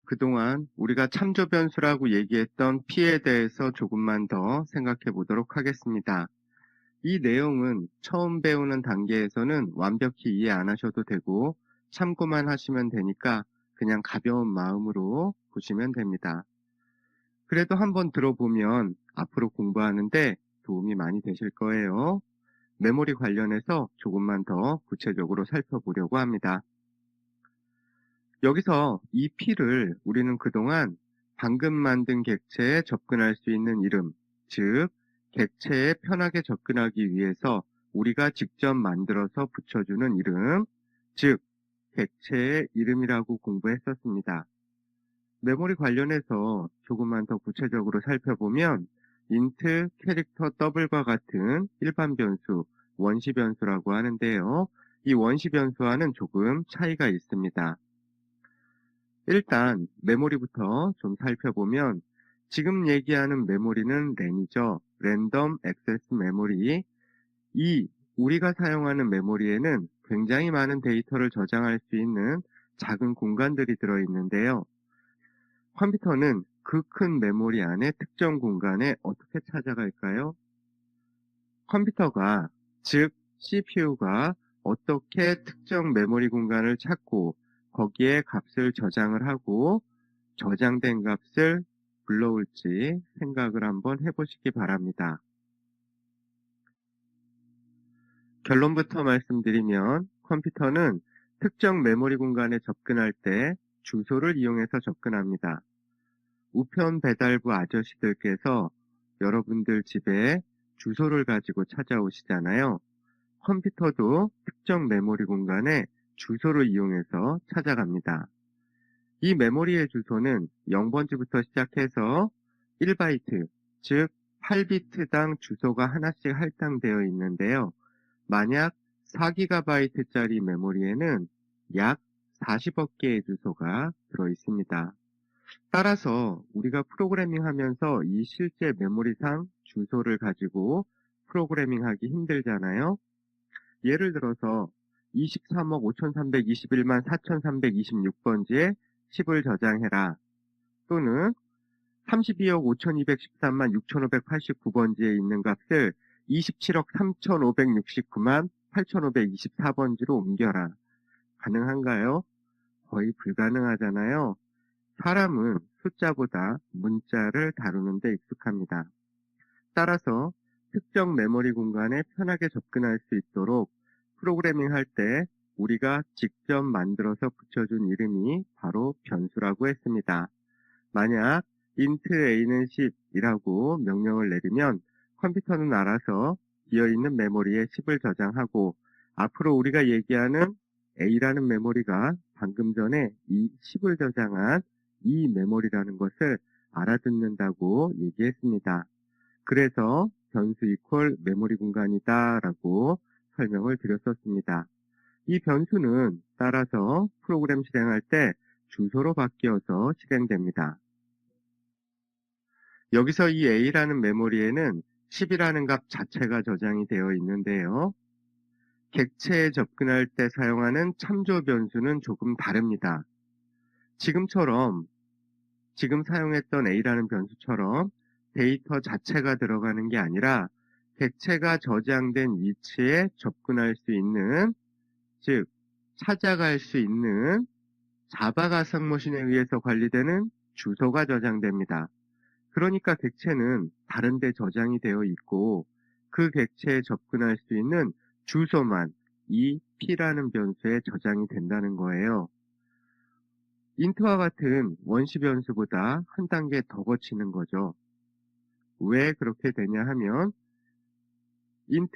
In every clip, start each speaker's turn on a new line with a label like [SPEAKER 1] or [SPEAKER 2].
[SPEAKER 1] 그동안 우리가 참조 변수라고 얘기했던 P에 대해서 조금만 더 생각해 보도록 하겠습니다. 이 내용은 처음 배우는 단계에서는 완벽히 이해 안 하셔도 되고 참고만 하시면 되니까 그냥 가벼운 마음으로 보시면 됩니다. 그래도 한번 들어보면 앞으로 공부하는데 도움이 많이 되실 거예요. 메모리 관련해서 조금만 더 구체적으로 살펴보려고 합니다. 여기서 이 P를 우리는 그동안 방금 만든 객체에 접근할 수 있는 이름, 즉 객체에 편하게 접근하기 위해서 우리가 직접 만들어서 붙여주는 이름, 즉 객체의 이름이라고 공부했었습니다. 메모리 관련해서 조금만 더 구체적으로 살펴보면 int, 캐릭터 더블과 같은 일반 변수, 원시 변수라고 하는데요. 이 원시 변수와는 조금 차이가 있습니다. 일단 메모리부터 좀 살펴보면 지금 얘기하는 메모리는 램이죠. 랜덤 액세스 메모리. 이 우리가 사용하는 메모리에는 굉장히 많은 데이터를 저장할 수 있는 작은 공간들이 들어있는데요. 컴퓨터는 그 큰 메모리 안에 특정 공간에 어떻게 찾아갈까요? 컴퓨터가, 즉 CPU가 어떻게 특정 메모리 공간을 찾고 거기에 값을 저장을 하고 저장된 값을 불러올지 생각을 한번 해보시기 바랍니다. 결론부터 말씀드리면 컴퓨터는 특정 메모리 공간에 접근할 때 주소를 이용해서 접근합니다. 우편 배달부 아저씨들께서 여러분들 집에 주소를 가지고 찾아오시잖아요. 컴퓨터도 특정 메모리 공간에 주소를 이용해서 찾아갑니다. 이 메모리의 주소는 0번지부터 시작해서 1바이트, 즉 8비트당 주소가 하나씩 할당되어 있는데요. 만약 4GB짜리 메모리에는 약 40억 개의 주소가 들어 있습니다. 따라서 우리가 프로그래밍 하면서 이 실제 메모리상 주소를 가지고 프로그래밍하기 힘들잖아요. 예를 들어서 23억 5321만 4326번지에 10을 저장해라. 또는 32억 5213만 6589번지에 있는 값을 27억 3569만 8524번지로 옮겨라. 가능한가요? 거의 불가능하잖아요. 사람은 숫자보다 문자를 다루는 데 익숙합니다. 따라서 특정 메모리 공간에 편하게 접근할 수 있도록 프로그래밍 할 때 우리가 직접 만들어서 붙여준 이름이 바로 변수라고 했습니다. 만약 int a는 10이라고 명령을 내리면 컴퓨터는 알아서 비어있는 메모리에 10을 저장하고 앞으로 우리가 얘기하는 a라는 메모리가 방금 전에 이 10을 저장한 이 메모리라는 것을 알아듣는다고 얘기했습니다. 그래서 변수 이퀄 메모리 공간이다 라고 설명을 드렸었습니다. 이 변수는 따라서 프로그램 실행할 때 주소로 바뀌어서 실행됩니다. 여기서 이 A라는 메모리에는 10이라는 값 자체가 저장이 되어 있는데요. 객체에 접근할 때 사용하는 참조 변수는 조금 다릅니다. 지금 사용했던 A라는 변수처럼 데이터 자체가 들어가는 게 아니라 객체가 저장된 위치에 접근할 수 있는, 즉 찾아갈 수 있는 자바 가상머신에 의해서 관리되는 주소가 저장됩니다. 그러니까 객체는 다른 데 저장이 되어 있고 그 객체에 접근할 수 있는 주소만 이 P라는 변수에 저장이 된다는 거예요. int와 같은 원시 변수보다 한 단계 더 거치는 거죠. 왜 그렇게 되냐 하면 int,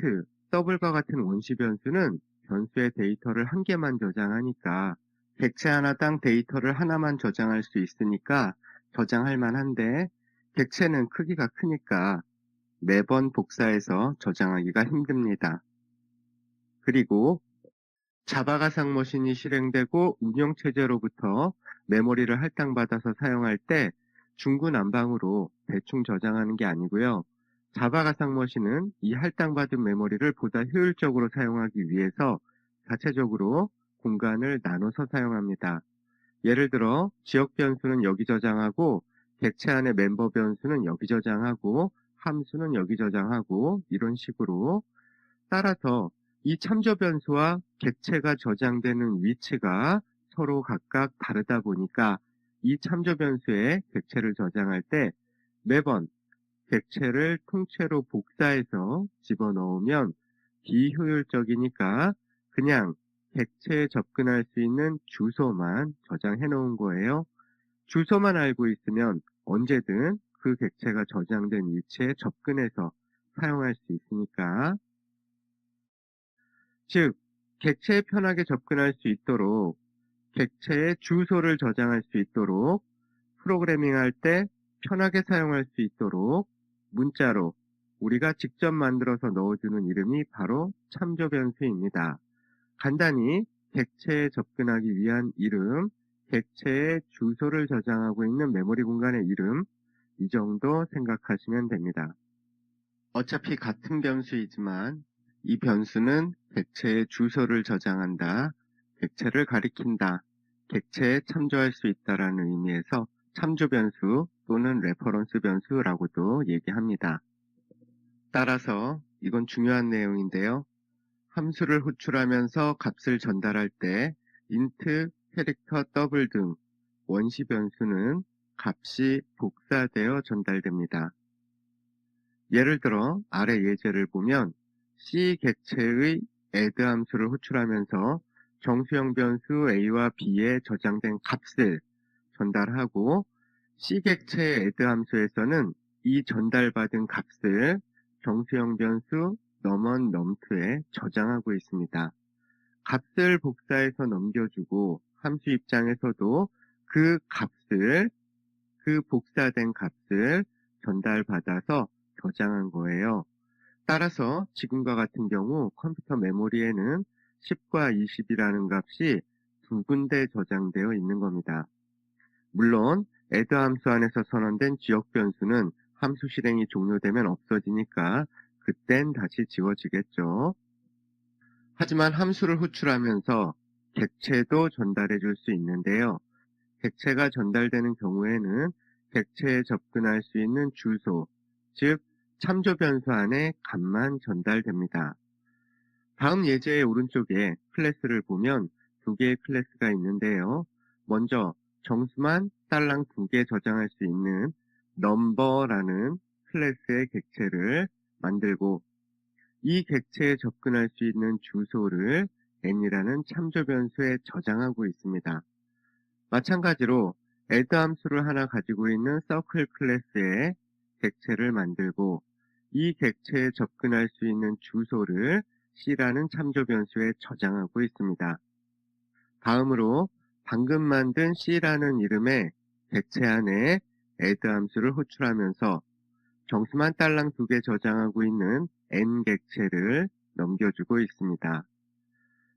[SPEAKER 1] 더블과 같은 원시 변수는 변수의 데이터를 한 개만 저장하니까 객체 하나당 데이터를 하나만 저장할 수 있으니까 저장할 만한데 객체는 크기가 크니까 매번 복사해서 저장하기가 힘듭니다. 그리고 자바 가상머신이 실행되고 운영체제로부터 메모리를 할당받아서 사용할 때 중구난방으로 대충 저장하는 게 아니고요. 자바 가상머신은 이 할당받은 메모리를 보다 효율적으로 사용하기 위해서 자체적으로 공간을 나눠서 사용합니다. 예를 들어 지역 변수는 여기 저장하고 객체 안에 멤버 변수는 여기 저장하고 함수는 여기 저장하고 이런 식으로 따라서 이 참조 변수와 객체가 저장되는 위치가 서로 각각 다르다 보니까 이 참조 변수에 객체를 저장할 때 매번 객체를 통째로 복사해서 집어넣으면 비효율적이니까 그냥 객체에 접근할 수 있는 주소만 저장해 놓은 거예요. 주소만 알고 있으면 언제든 그 객체가 저장된 위치에 접근해서 사용할 수 있으니까. 즉, 객체에 편하게 접근할 수 있도록 객체의 주소를 저장할 수 있도록 프로그래밍 할 때 편하게 사용할 수 있도록 문자로 우리가 직접 만들어서 넣어주는 이름이 바로 참조 변수입니다. 간단히 객체에 접근하기 위한 이름, 객체의 주소를 저장하고 있는 메모리 공간의 이름, 이 정도 생각하시면 됩니다. 어차피 같은 변수이지만 이 변수는 객체의 주소를 저장한다, 객체를 가리킨다, 객체에 참조할 수 있다라는 의미에서 참조 변수 또는 레퍼런스 변수라고도 얘기합니다. 따라서 이건 중요한 내용인데요. 함수를 호출하면서 값을 전달할 때 int, 캐릭터, 더블 등 원시 변수는 값이 복사되어 전달됩니다. 예를 들어 아래 예제를 보면 C 객체의 add 함수를 호출하면서 정수형 변수 a와 b에 저장된 값을 전달하고 C 객체의 add 함수에서는 이 전달받은 값을 정수형 변수 num1, num2에 저장하고 있습니다. 값을 복사해서 넘겨주고 함수 입장에서도 그 값을, 그 복사된 값을 전달받아서 저장한 거예요. 따라서 지금과 같은 경우 컴퓨터 메모리에는 10과 20이라는 값이 두 군데 저장되어 있는 겁니다. 물론 add 함수 안에서 선언된 지역 변수는 함수 실행이 종료되면 없어지니까 그땐 다시 지워지겠죠. 하지만 함수를 호출하면서 객체도 전달해 줄 수 있는데요. 객체가 전달되는 경우에는 객체에 접근할 수 있는 주소, 즉 참조 변수 안에 값만 전달됩니다. 다음 예제의 오른쪽에 클래스를 보면 두 개의 클래스가 있는데요. 먼저 정수만 딸랑 2개 저장할 수 있는 number라는 클래스의 객체를 만들고 이 객체에 접근할 수 있는 주소를 n이라는 참조 변수에 저장하고 있습니다. 마찬가지로 add 함수를 하나 가지고 있는 circle 클래스에 객체를 만들고 이 객체에 접근할 수 있는 주소를 c라는 참조 변수에 저장하고 있습니다. 다음으로 방금 만든 c라는 이름의 객체 안에 add 함수를 호출하면서 정수만 딸랑 2개 저장하고 있는 n 객체를 넘겨주고 있습니다.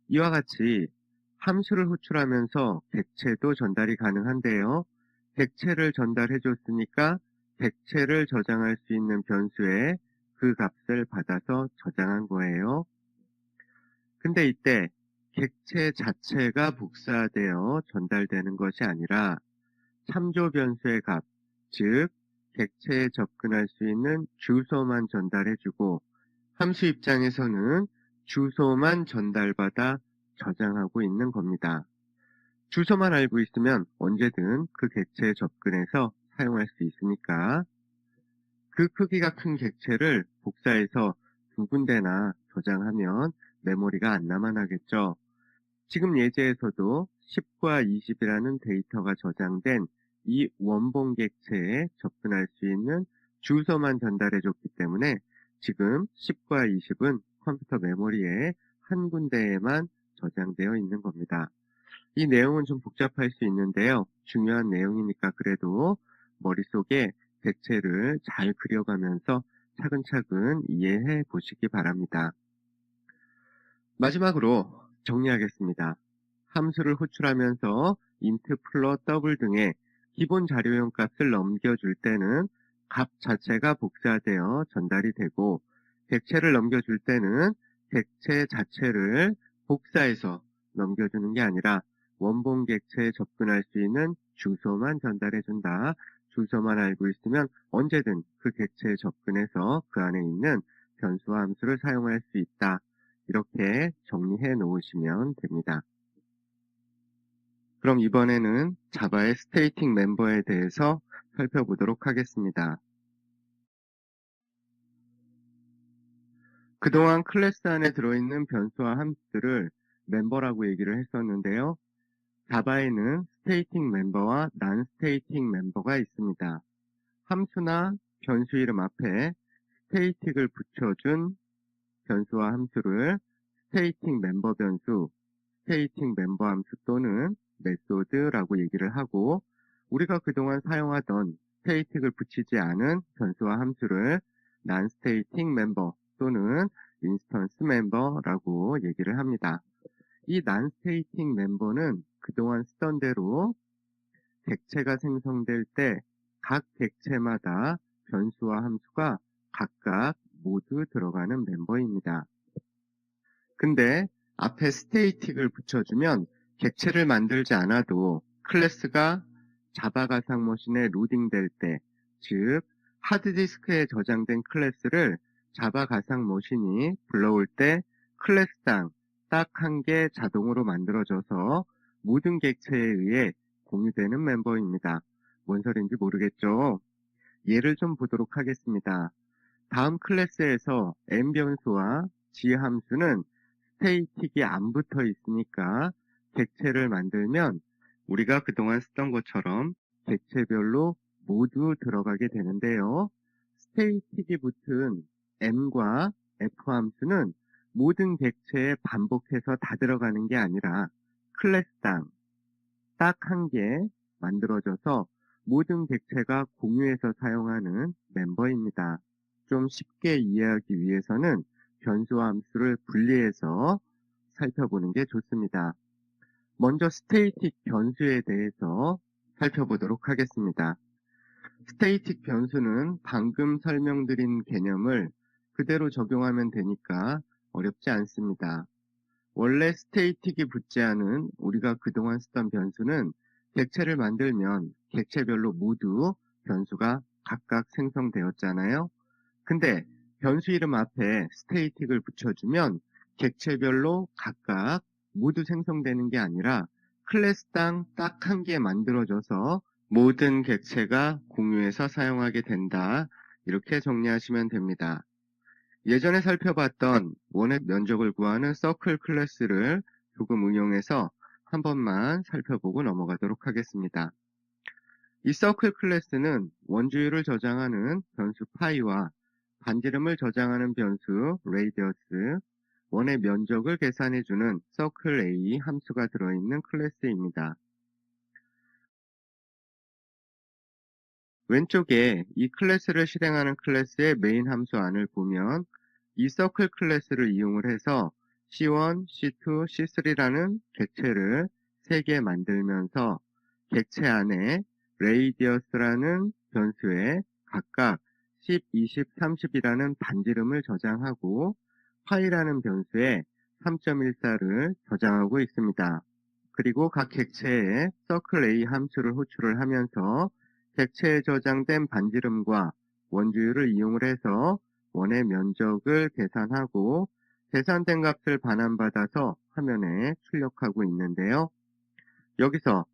[SPEAKER 1] 이와 같이 함수를 호출하면서 객체도 전달이 가능한데요. 객체를 전달해 줬으니까 객체를 저장할 수 있는 변수에 그 값을 받아서 저장한 거예요. 근데 이때 객체 자체가 복사되어 전달되는 것이 아니라 참조 변수의 값, 즉 객체에 접근할 수 있는 주소만 전달해주고 함수 입장에서는 주소만 전달받아 저장하고 있는 겁니다. 주소만 알고 있으면 언제든 그 객체에 접근해서 사용할 수 있으니까 그 크기가 큰 객체를 복사해서 두 군데나 저장하면 메모리가 안 남아나겠죠. 지금 예제에서도 10과 20이라는 데이터가 저장된 이 원본 객체에 접근할 수 있는 주소만 전달해 줬기 때문에 지금 10과 20은 컴퓨터 메모리에 한 군데에만 저장되어 있는 겁니다. 이 내용은 좀 복잡할 수 있는데요. 중요한 내용이니까 그래도 머릿속에 객체를 잘 그려가면서 차근차근 이해해 보시기 바랍니다. 마지막으로 정리하겠습니다. 함수를 호출하면서 int, float, double 등의 기본 자료용 값을 넘겨줄 때는 값 자체가 복사되어 전달이 되고 객체를 넘겨줄 때는 객체 자체를 복사해서 넘겨주는 게 아니라 원본 객체에 접근할 수 있는 주소만 전달해준다. 주소만 알고 있으면 언제든 그 객체에 접근해서 그 안에 있는 변수와 함수를 사용할 수 있다. 이렇게 정리해 놓으시면 됩니다. 그럼 이번에는 자바의 스테이틱 멤버에 대해서 살펴보도록 하겠습니다. 그동안 클래스 안에 들어있는 변수와 함수들을 멤버라고 얘기를 했었는데요. 자바에는 스테이틱 멤버와 난 스테이틱 멤버가 있습니다. 함수나 변수 이름 앞에 스테이틱을 붙여준 변수와 함수를 스테이틱 멤버 변수, 스테이틱 멤버 함수 또는 메소드라고 얘기를 하고, 우리가 그동안 사용하던 스테이틱을 붙이지 않은 변수와 함수를 난 스테이틱 멤버 또는 인스턴스 멤버라고 얘기를 합니다. 이 난 스테이틱 멤버는 그동안 쓰던 대로 객체가 생성될 때 각 객체마다 변수와 함수가 각각 모두 들어가는 멤버입니다. 근데 앞에 스테이틱을 붙여주면 객체를 만들지 않아도 클래스가 자바 가상 머신에 로딩될 때, 즉 하드디스크에 저장된 클래스를 자바 가상 머신이 불러올 때 클래스당 딱 한 개 자동으로 만들어져서 모든 객체에 의해 공유되는 멤버입니다. 뭔 소린지 모르겠죠? 예를 좀 보도록 하겠습니다. 다음 클래스에서 n 변수와 g 함수는 스테이틱이 안 붙어 있으니까 객체를 만들면 우리가 그동안 쓰던 것처럼 객체별로 모두 들어가게 되는데요. 스테이틱이 붙은 n과 f 함수는 모든 객체에 반복해서 다 들어가는 게 아니라 클래스당 딱 한 개 만들어져서 모든 객체가 공유해서 사용하는 멤버입니다. 좀 쉽게 이해하기 위해서는 변수와 함수를 분리해서 살펴보는 게 좋습니다. 먼저 스테이틱 변수에 대해서 살펴보도록 하겠습니다. 스테이틱 변수는 방금 설명드린 개념을 그대로 적용하면 되니까 어렵지 않습니다. 원래 스테이틱이 붙지 않은 우리가 그동안 쓰던 변수는 객체를 만들면 객체별로 모두 변수가 각각 생성되었잖아요. 근데 변수 이름 앞에 스테이틱을 붙여주면 객체별로 각각 모두 생성되는 게 아니라 클래스당 딱 한 개 만들어져서 모든 객체가 공유해서 사용하게 된다. 이렇게 정리하시면 됩니다. 예전에 살펴봤던 원의 면적을 구하는 서클 클래스를 조금 응용해서 한 번만 살펴보고 넘어가도록 하겠습니다. 이 서클 클래스는 원주율을 저장하는 변수 파이와 반지름을 저장하는 변수 레이디어스, 원의 면적을 계산해주는 서클 A 함수가 들어있는 클래스입니다. 왼쪽에 이 클래스를 실행하는 클래스의 메인 함수 안을 보면 이 서클 클래스를 이용을 해서 C1, C2, C3라는 객체를 3개 만들면서 객체 안에 radius라는 변수에 각각 10, 20, 30이라는 반지름을 저장하고 파이라는 변수에 3.14를 저장하고 있습니다. 그리고 각 객체에 circle A 함수를 호출을 하면서 객체에 저장된 반지름과 원주율을 이용을 해서 원의 면적을 계산하고 계산된 값을 반환받아서 화면에 출력하고 있는데요. 여기서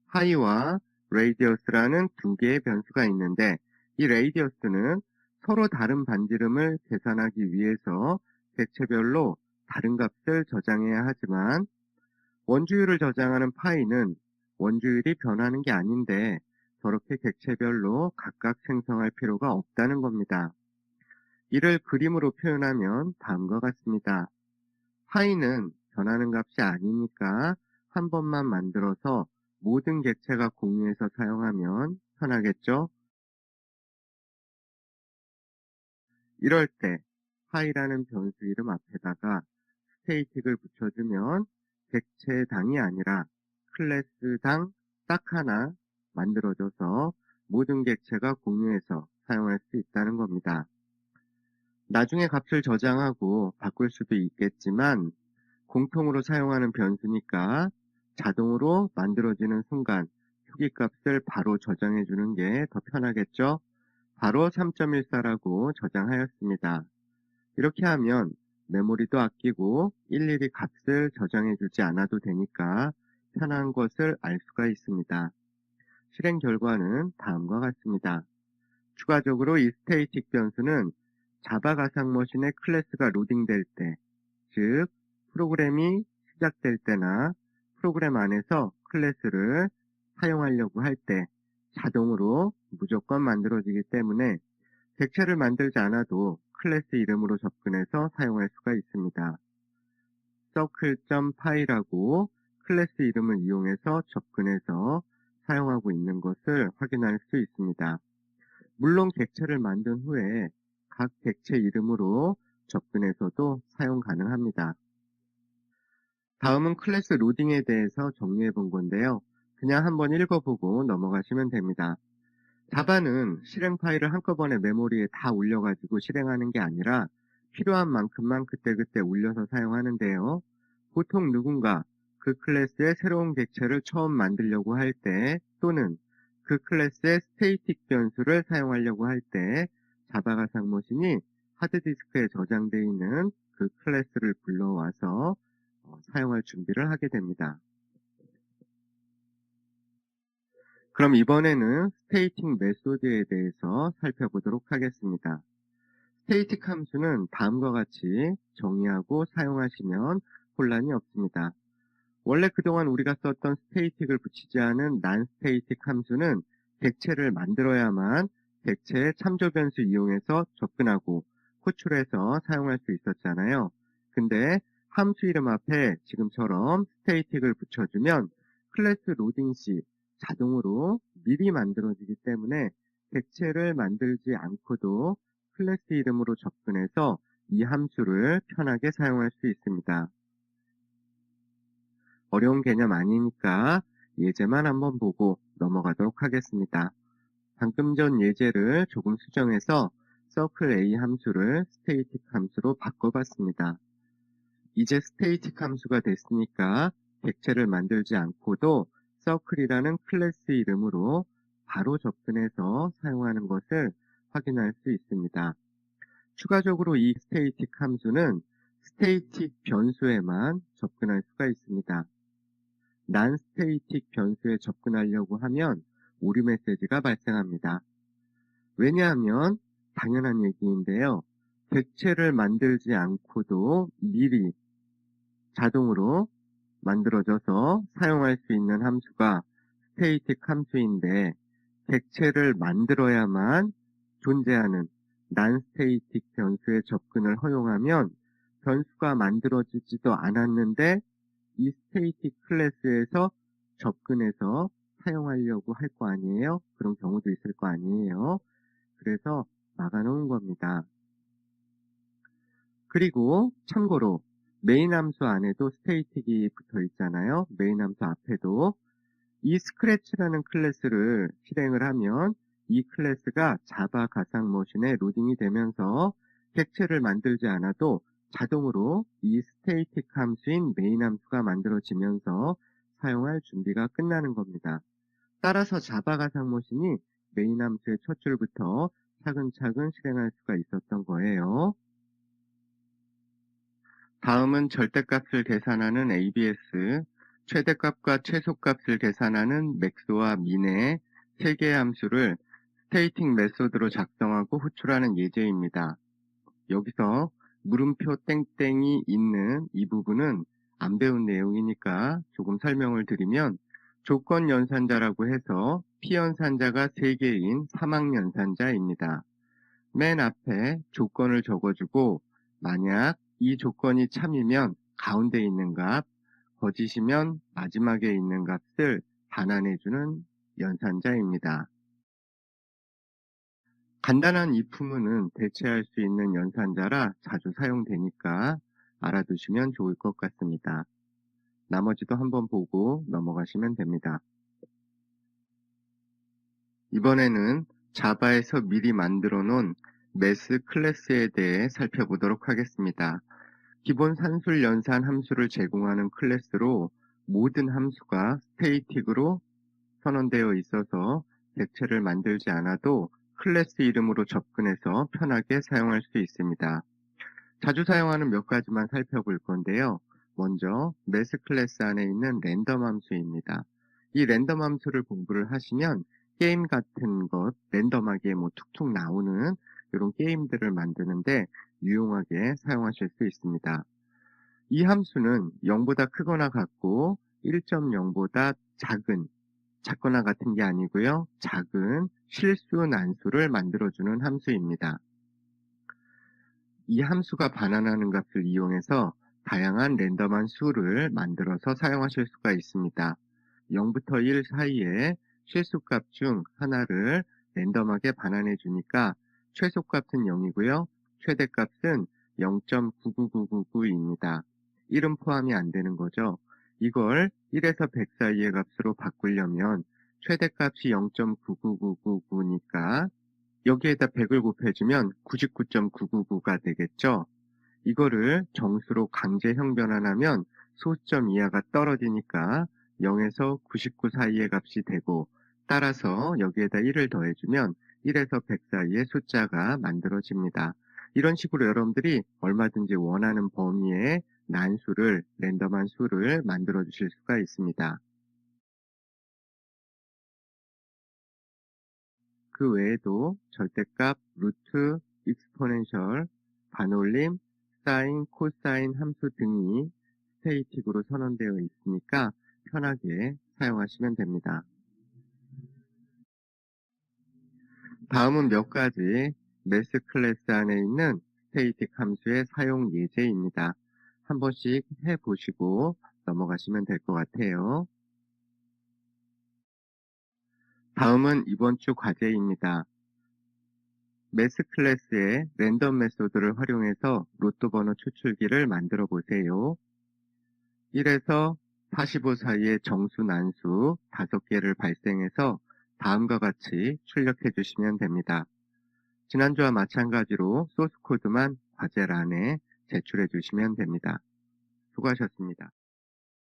[SPEAKER 1] 파이와 radius라는 두 개의 변수가 있는데 이 radius는 서로 다른 반지름을 계산하기 위해서 객체별로 다른 값을 저장해야 하지만 원주율을 저장하는 파이는 원주율이 변하는 게 아닌데 저렇게 객체별로 각각 생성할 필요가 없다는 겁니다. 이를 그림으로 표현하면 다음과 같습니다. 파이는 변하는 값이 아니니까 한 번만 만들어서 모든 객체가 공유해서 사용하면 편하겠죠? 이럴 때 파이라는 변수 이름 앞에다가 스테이틱을 붙여주면 객체당이 아니라 클래스당 딱 하나 만들어져서 모든 객체가 공유해서 사용할 수 있다는 겁니다. 나중에 값을 저장하고 바꿀 수도 있겠지만 공통으로 사용하는 변수니까 자동으로 만들어지는 순간 표기값을 바로 저장해 주는 게 더 편하겠죠? 바로 3.14라고 저장하였습니다. 이렇게 하면 메모리도 아끼고 일일이 값을 저장해 주지 않아도 되니까 편한 것을 알 수가 있습니다. 실행 결과는 다음과 같습니다. 추가적으로 이 스테이틱 변수는 자바 가상머신의 클래스가 로딩될 때, 즉 프로그램이 시작될 때나 프로그램 안에서 클래스를 사용하려고 할 때 자동으로 무조건 만들어지기 때문에 객체를 만들지 않아도 클래스 이름으로 접근해서 사용할 수가 있습니다. circle.py라고 클래스 이름을 이용해서 접근해서 사용하고 있는 것을 확인할 수 있습니다. 물론 객체를 만든 후에 각 객체 이름으로 접근해서도 사용 가능합니다. 다음은 클래스 로딩에 대해서 정리해 본 건데요. 그냥 한번 읽어보고 넘어가시면 됩니다. 자바는 실행 파일을 한꺼번에 메모리에 다 올려가지고 실행하는 게 아니라 필요한 만큼만 그때그때 올려서 사용하는데요. 보통 누군가 그 클래스의 새로운 객체를 처음 만들려고 할 때 또는 그 클래스의 스테이틱 변수를 사용하려고 할 때 자바 가상머신이 하드디스크에 저장되어 있는 그 클래스를 불러와서 사용할 준비를 하게 됩니다. 그럼 이번에는 스테이틱 메소드에 대해서 살펴보도록 하겠습니다. 스테이틱 함수는 다음과 같이 정의하고 사용하시면 혼란이 없습니다. 원래 그동안 우리가 썼던 스테이틱을 붙이지 않은 non-static 함수는 객체를 만들어야만 객체의 참조 변수 이용해서 접근하고 호출해서 사용할 수 있었잖아요. 근데 함수 이름 앞에 지금처럼 static을 붙여주면 클래스 로딩 시 자동으로 미리 만들어지기 때문에 객체를 만들지 않고도 클래스 이름으로 접근해서 이 함수를 편하게 사용할 수 있습니다. 어려운 개념 아니니까 예제만 한번 보고 넘어가도록 하겠습니다. 방금 전 예제를 조금 수정해서 circle A 함수를 static 함수로 바꿔봤습니다. 이제 static 함수가 됐으니까 객체를 만들지 않고도 circle이라는 클래스 이름으로 바로 접근해서 사용하는 것을 확인할 수 있습니다. 추가적으로 이 static 함수는 static 변수에만 접근할 수가 있습니다. non-static 변수에 접근하려고 하면 오류 메시지가 발생합니다. 왜냐하면 당연한 얘기인데요. 객체를 만들지 않고도 미리 자동으로 만들어져서 사용할 수 있는 함수가 static 함수인데 객체를 만들어야만 존재하는 non-static 변수에 접근을 허용하면 변수가 만들어지지도 않았는데 이 static 클래스에서 접근해서 사용하려고 할 거 아니에요? 그런 경우도 있을 거 아니에요? 그래서 막아놓은 겁니다. 그리고 참고로 메인 함수 안에도 static이 붙어 있잖아요. 메인 함수 앞에도 이 스크래치라는 클래스를 실행을 하면 이 클래스가 자바 가상머신에 로딩이 되면서 객체를 만들지 않아도 자동으로 이 스테이틱 함수인 메인 함수가 만들어지면서 사용할 준비가 끝나는 겁니다. 따라서 자바 가상머신이 메인 함수의 첫 줄부터 차근차근 실행할 수가 있었던 거예요. 다음은 절대값을 계산하는 ABS, 최대값과 최소값을 계산하는 맥스와 민의 세 개의 함수를 스테이팅 메소드로 작성하고 호출하는 예제입니다. 여기서 물음표 땡땡이 있는 이 부분은 안 배운 내용이니까 조금 설명을 드리면 조건 연산자라고 해서 P연산자가 3개인 사막 연산자입니다. 맨 앞에 조건을 적어주고 만약 이 조건이 참이면 가운데 있는 값, 거짓이면 마지막에 있는 값을 반환해주는 연산자입니다. 간단한 if문은 대체할 수 있는 연산자라 자주 사용되니까 알아두시면 좋을 것 같습니다. 나머지도 한번 보고 넘어가시면 됩니다. 이번에는 자바에서 미리 만들어 놓은 매스 클래스에 대해 살펴보도록 하겠습니다. 기본 산술 연산 함수를 제공하는 클래스로 모든 함수가 스테이틱으로 선언되어 있어서 객체를 만들지 않아도 클래스 이름으로 접근해서 편하게 사용할 수 있습니다. 자주 사용하는 몇 가지만 살펴볼 건데요. 먼저 매스 클래스 안에 있는 랜덤 함수입니다. 이 랜덤 함수를 공부를 하시면 게임 같은 것 랜덤하게 툭툭 나오는 이런 게임들을 만드는데 유용하게 사용하실 수 있습니다. 이 함수는 0보다 크거나 같고 1.0보다 작거나 같은 게 아니고요. 작은 실수 난수를 만들어주는 함수입니다. 이 함수가 반환하는 값을 이용해서 다양한 랜덤한 수를 만들어서 사용하실 수가 있습니다. 0부터 1 사이에 실수값 중 하나를 랜덤하게 반환해 주니까 최소값은 0이고요. 최대값은 0.99999입니다. 1은 포함이 안 되는 거죠. 이걸 1에서 100 사이의 값으로 바꾸려면 최대값이 0.99999니까 여기에다 100을 곱해주면 99.999가 되겠죠. 이거를 정수로 강제 형변환하면 소수점 이하가 떨어지니까 0에서 99 사이의 값이 되고, 따라서 여기에다 1을 더해주면 1에서 100 사이의 숫자가 만들어집니다. 이런 식으로 여러분들이 얼마든지 원하는 범위의 난수를, 랜덤한 수를 만들어 주실 수가 있습니다. 그 외에도 절대값, 루트, 익스포넨셜, 반올림, 사인, 코사인 함수 등이 스테이틱으로 선언되어 있으니까 편하게 사용하시면 됩니다. 다음은 몇 가지 매스 클래스 안에 있는 스테이틱 함수의 사용 예제입니다. 한 번씩 해보시고 넘어가시면 될 것 같아요. 다음은 이번 주 과제입니다. 매스 클래스의 랜덤 메소드를 활용해서 로또 번호 추출기를 만들어 보세요. 1에서 45 사이의 정수 난수 5개를 발생해서 다음과 같이 출력해 주시면 됩니다. 지난주와 마찬가지로 소스 코드만 과제란에 제출해 주시면 됩니다. 수고하셨습니다.